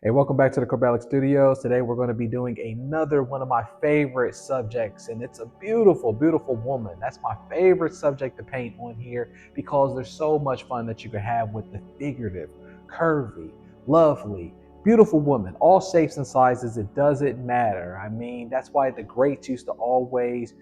Hey, welcome back to the Corbellic Studios. Today we're going to be doing another one of my favorite subjects, and it's a beautiful, beautiful woman. That's my favorite subject to paint on here because there's so much fun that you can have with the figurative, curvy, lovely, beautiful woman, all shapes and sizes. It doesn't matter. I mean, that's why the greats used to always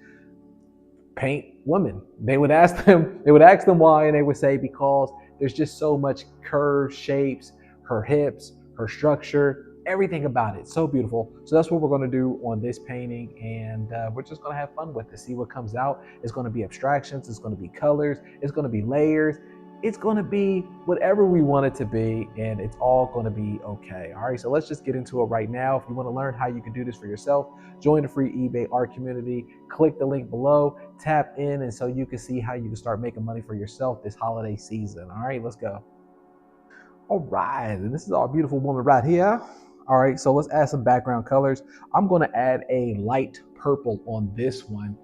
paint women. They would ask them why, and they would say because there's just so much curved shapes, her hips, her structure, everything about it. So beautiful. So that's what we're going to do on this painting, and we're just going to have fun with it. See what comes out. It's going to be abstractions. It's going to be colors. It's going to be layers. It's going to be whatever we want it to be, and it's all going to be okay. All right, so let's just get into it right now. If you want to learn how you can do this for yourself, join the free eBay art community. Click the link below, tap in, and so you can see how you can start making money for yourself this holiday season. All right, let's go. All right, and this is our beautiful woman right here. All right, so let's add some background colors. I'm going to add a light purple on this one,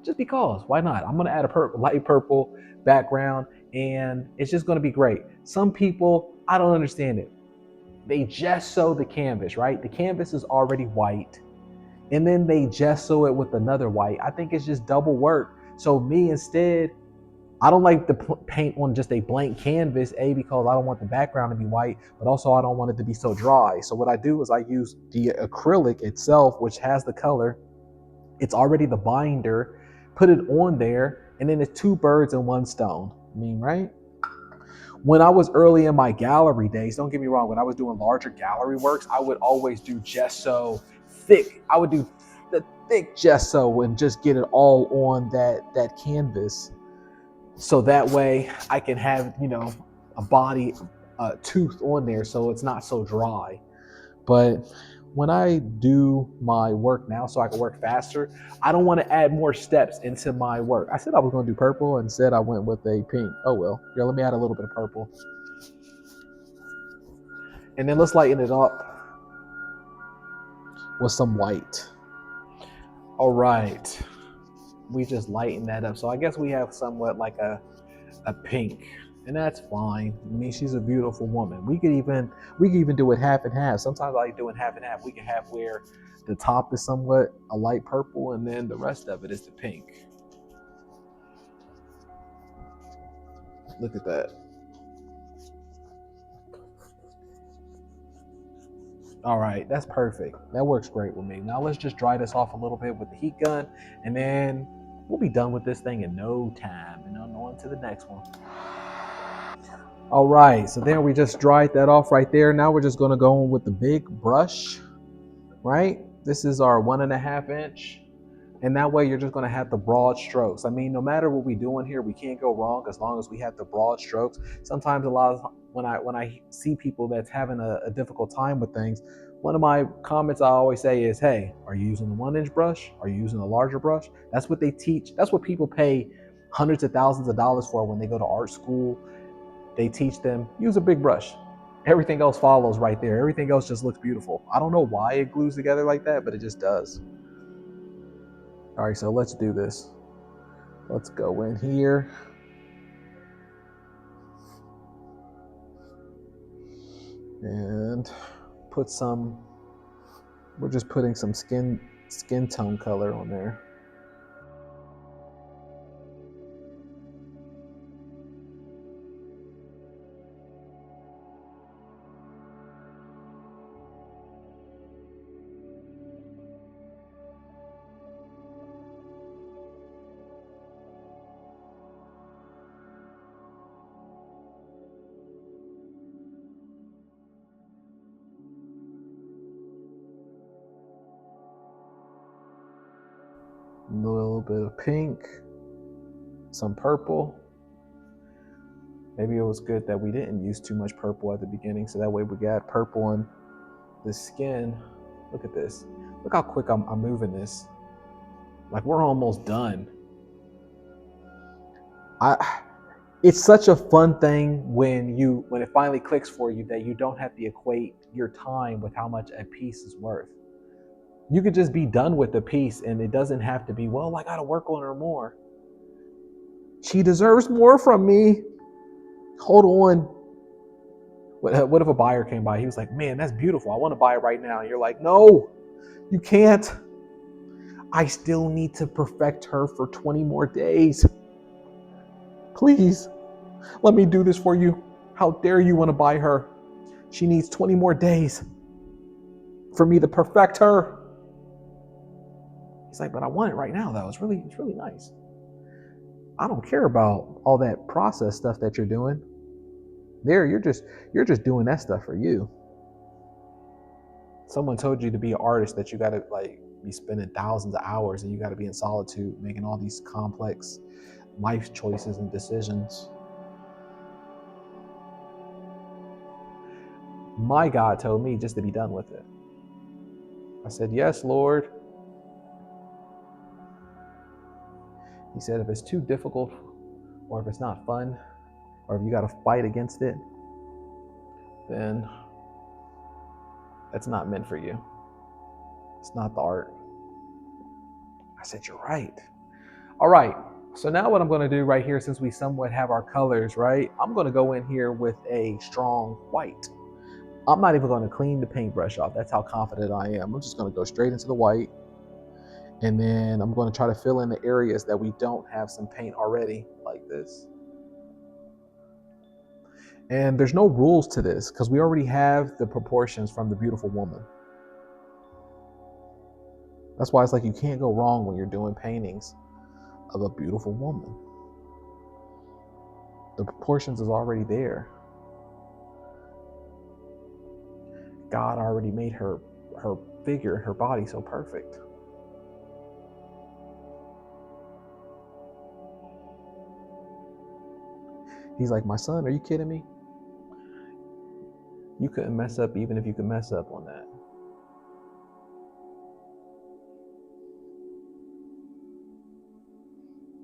just because. Why not? I'm going to add a light purple background, and it's just going to be great. Some people, I don't understand it. They gesso the canvas, right? The canvas is already white, and then they gesso it with another white. I think it's just double work. So me instead, I don't like to paint on just a blank canvas, because I don't want the background to be white, but also I don't want it to be so dry. So what I do is I use the acrylic itself, which has the color. It's already the binder, put it on there, and then it's two birds and one stone. I mean, right? When I was early in my gallery days, don't get me wrong, when I was doing larger gallery works, I would always do gesso thick. I would do the thick gesso and just get it all on that canvas. So that way I can have, a body, a tooth on there so it's not so dry. But when I do my work now so I can work faster, I don't want to add more steps into my work. I said I was going to do purple, and said I went with a pink. Oh well. Yeah, let me add a little bit of purple. And then let's lighten it up with some white. All right. We just lighten that up. So I guess we have somewhat like a pink. And that's fine. I mean, she's a beautiful woman. We could even do it half and half. Sometimes I like doing half and half. We can have where the top is somewhat a light purple and then the rest of it is the pink. Look at that. All right, that's perfect. That works great with me. Now let's just dry this off a little bit with the heat gun, and then we'll be done with this thing in no time. And on to the next one. All right, so then we just dried that off right there. Now we're just gonna go in with the big brush, right? This is our 1.5 inch. And that way you're just gonna have the broad strokes. I mean, no matter what we do in here, we can't go wrong as long as we have the broad strokes. Sometimes when I see people that's having a difficult time with things, one of my comments I always say is, hey, are you using the 1 inch brush? Are you using a larger brush? That's what they teach. That's what people pay hundreds of thousands of dollars for when they go to art school. They teach them, use a big brush. Everything else follows right there. Everything else just looks beautiful. I don't know why it glues together like that, but it just does. All right, so let's do this. Let's go in here. And put some, we're just putting some skin tone color on there. A little bit of pink, some purple. Maybe it was good that we didn't use too much purple at the beginning, so that way we got purple on the skin. Look at this. Look how quick I'm moving this. Like, we're almost done. It's such a fun thing when it finally clicks for you that you don't have to equate your time with how much a piece is worth. You could just be done with the piece, and it doesn't have to be, well, I gotta work on her more. She deserves more from me. Hold on. What if a buyer came by? He was like, man, that's beautiful. I want to buy it right now. And you're like, no, you can't. I still need to perfect her for 20 more days. Please, let me do this for you. How dare you want to buy her? She needs 20 more days for me to perfect her. He's like, but I want it right now, though. It's really nice. I don't care about all that process stuff that you're doing. You're just doing that stuff for you. Someone told you to be an artist that you got to like be spending thousands of hours and you got to be in solitude making all these complex life choices and decisions. My God told me just to be done with it. I said, yes, Lord. He said, if it's too difficult or if it's not fun or if you got to fight against it, then that's not meant for you. It's not the art. I said, you're right. All right. So now what I'm going to do right here, since we somewhat have our colors, right? I'm going to go in here with a strong white. I'm not even going to clean the paintbrush off. That's how confident I am. I'm just going to go straight into the white. And then I'm going to try to fill in the areas that we don't have some paint already, like this. And there's no rules to this because we already have the proportions from the beautiful woman. That's why it's like you can't go wrong when you're doing paintings of a beautiful woman. The proportions is already there. God already made her figure, her body so perfect. He's like, my son, are you kidding me? You couldn't mess up even if you could mess up on that.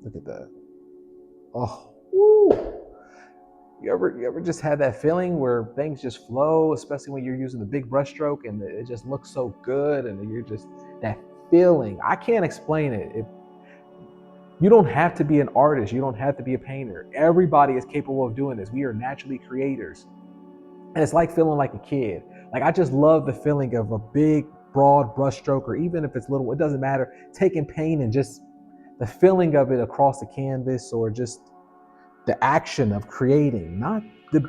Look at that. Oh, woo. You ever just had that feeling where things just flow, especially when you're using the big brush stroke and it just looks so good and you're just, that feeling, I can't explain it. You don't have to be an artist. You don't have to be a painter. Everybody is capable of doing this. We are naturally creators. And it's like feeling like a kid. Like I just love the feeling of a big, broad brush stroke, or even if it's little, it doesn't matter. Taking paint and just the feeling of it across the canvas, or just the action of creating, not the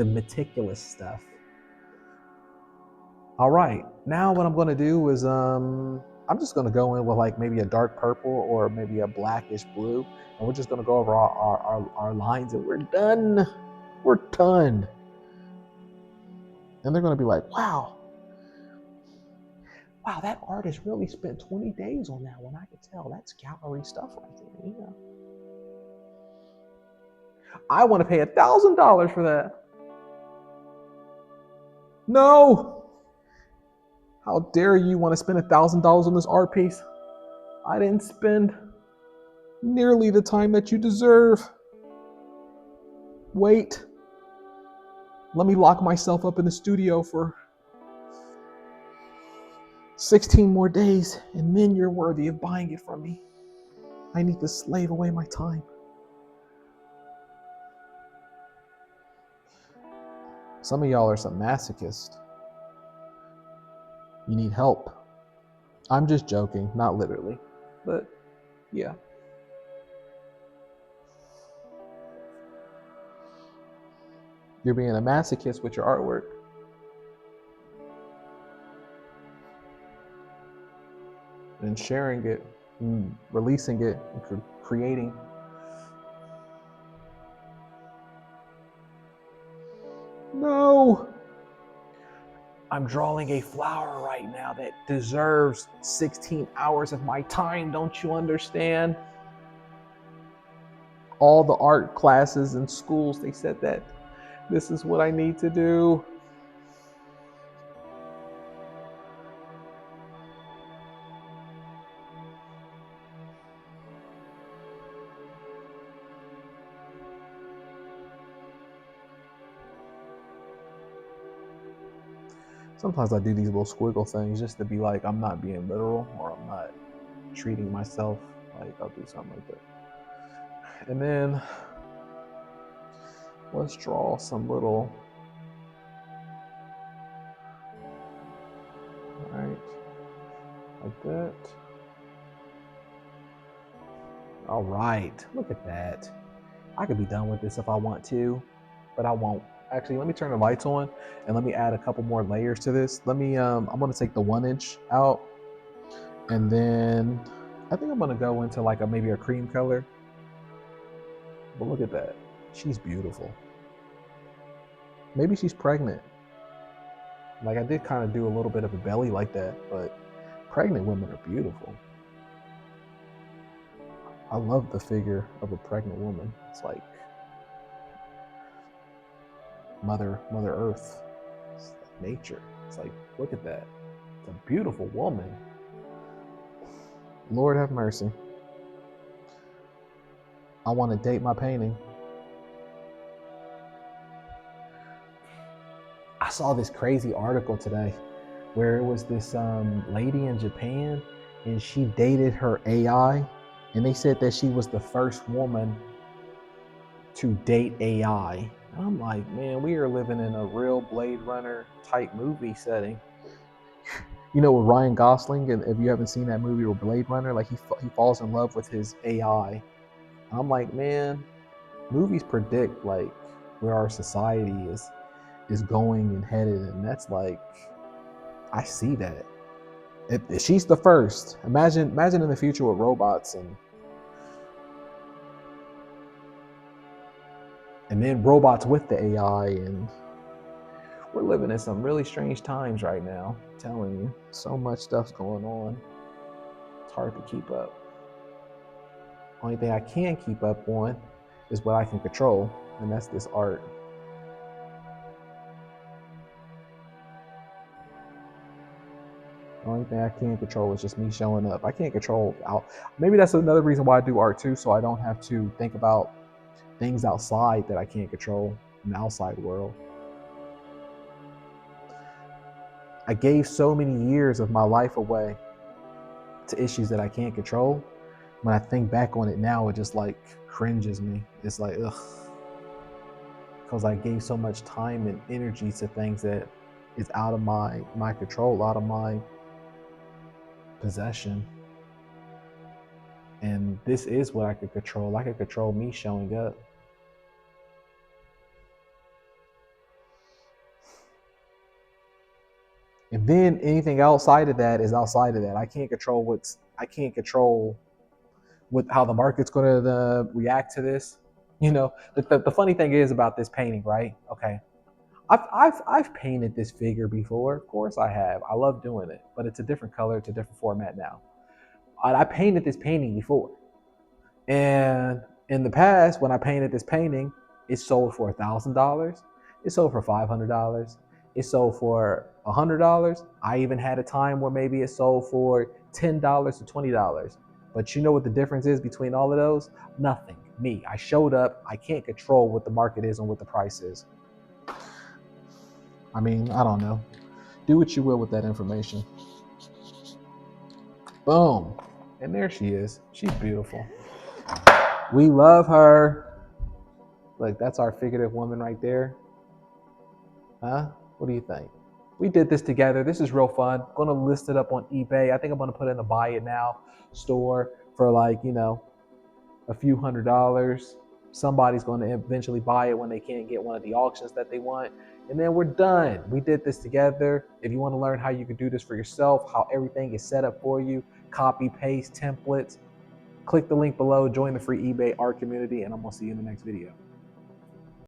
meticulous stuff. All right, now what I'm going to do is I'm just going to go in with like maybe a dark purple or maybe a blackish blue, and we're just going to go over our lines, and we're done. We're done. And they're going to be like, wow, that artist really spent 20 days on that one. I could tell that's gallery stuff right there. Yeah. I want to pay $1,000 for that. No. How dare you want to spend $1,000 on this art piece? I didn't spend nearly the time that you deserve. Wait. Let me lock myself up in the studio for 16 more days, and then you're worthy of buying it from me. I need to slave away my time. Some of y'all are some masochists. You need help. I'm just joking, not literally, but yeah. You're being a masochist with your artwork. And sharing it, and releasing it, and creating. No! I'm drawing a flower right now that deserves 16 hours of my time, don't you understand? All the art classes in schools, they said that this is what I need to do. Sometimes I do these little squiggle things just to be like, I'm not being literal, or I'm not treating myself like I'll do something like that. And then let's draw some little All right, like that. All right, look at that. I could be done with this if I want to, but I won't. Actually, let me turn the lights on and let me add a couple more layers to this. Let me, I'm gonna take the 1 inch out, and then I think I'm gonna go into like maybe a cream color. But look at that, she's beautiful. Maybe she's pregnant. Like I did kind of do a little bit of a belly like that, but pregnant women are beautiful. I love the figure of a pregnant woman. It's like Mother Earth. It's like nature. It's like, look at that. It's a beautiful woman. Lord have mercy. I want to date my painting. I saw this crazy article today where it was this lady in Japan, and she dated her AI, and they said that she was the first woman to date AI. And I'm like, man, we are living in a real Blade Runner type movie setting. You know, with Ryan Gosling, and if you haven't seen that movie with Blade Runner, like he falls in love with his AI. And I'm like, man, movies predict like where our society is going and headed, and that's like, I see that. If she's the first, imagine in the future with robots and then robots with the AI, and we're living in some really strange times right now. I'm telling you, so much stuff's going on. It's hard to keep up. Only thing I can keep up on is what I can control, and that's this art. The only thing I can control is just me showing up. I can't control out. Maybe that's another reason why I do art too, so I don't have to think about things outside that I can't control in the outside world. I gave so many years of my life away to issues that I can't control. When I think back on it now, it just like cringes me. It's like, ugh. Because I gave so much time and energy to things that is out of my control, out of my possession. And this is what I could control. I could control me showing up. And then anything outside of that is outside of that. I can't control what how the market's going to react to this. You know, the funny thing is about this painting, right? Okay, I've painted this figure before. Of course I have. I love doing it, but it's a different color, it's a different format now. I painted this painting before, and in the past, when I painted this painting, it sold for $1,000. It sold for $500. It sold for $100. I even had a time where maybe it sold for $10 to $20. But you know what the difference is between all of those? Nothing. Me. I showed up. I can't control what the market is and what the price is. I mean, I don't know. Do what you will with that information. Boom. And there she is. She's beautiful. We love her. Look, that's our figurative woman right there. Huh? What do you think? We did this together. This is real fun. I'm gonna list it up on eBay. I think I'm gonna put it in the buy it now store for like, a few $100s. Somebody's going to eventually buy it when they can't get one of the auctions that they want. And then we're done. We did this together. If you want to learn how you can do this for yourself, how everything is set up for you, copy, paste, templates, click the link below, join the free eBay art community, and I'm going to see you in the next video.